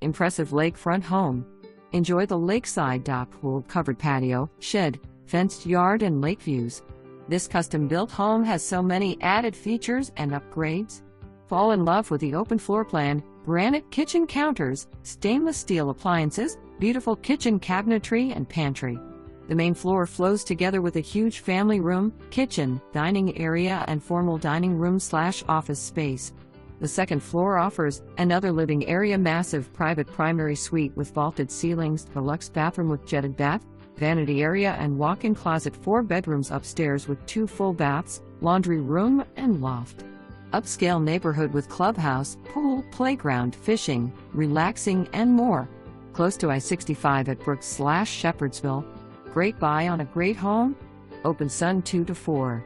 Impressive lakefront home. Enjoy the lakeside pool covered patio, shed, fenced yard and lake views. This custom-built home has so many added features and upgrades. Fall in love with the open floor plan, granite kitchen counters, stainless steel appliances, beautiful kitchen cabinetry and pantry. The main floor flows together with a huge family room, kitchen, dining area and formal dining room/office space. The second floor offers another living area, massive private primary suite with vaulted ceilings, deluxe bathroom with jetted bath, vanity area and walk-in closet, 4 bedrooms upstairs with 2 full baths, laundry room and loft. Upscale neighborhood with clubhouse, pool, playground, fishing, relaxing and more. Close to I-65 at Brooks/Shepherdsville. Great buy on a great home. Open Sun 2 to 4.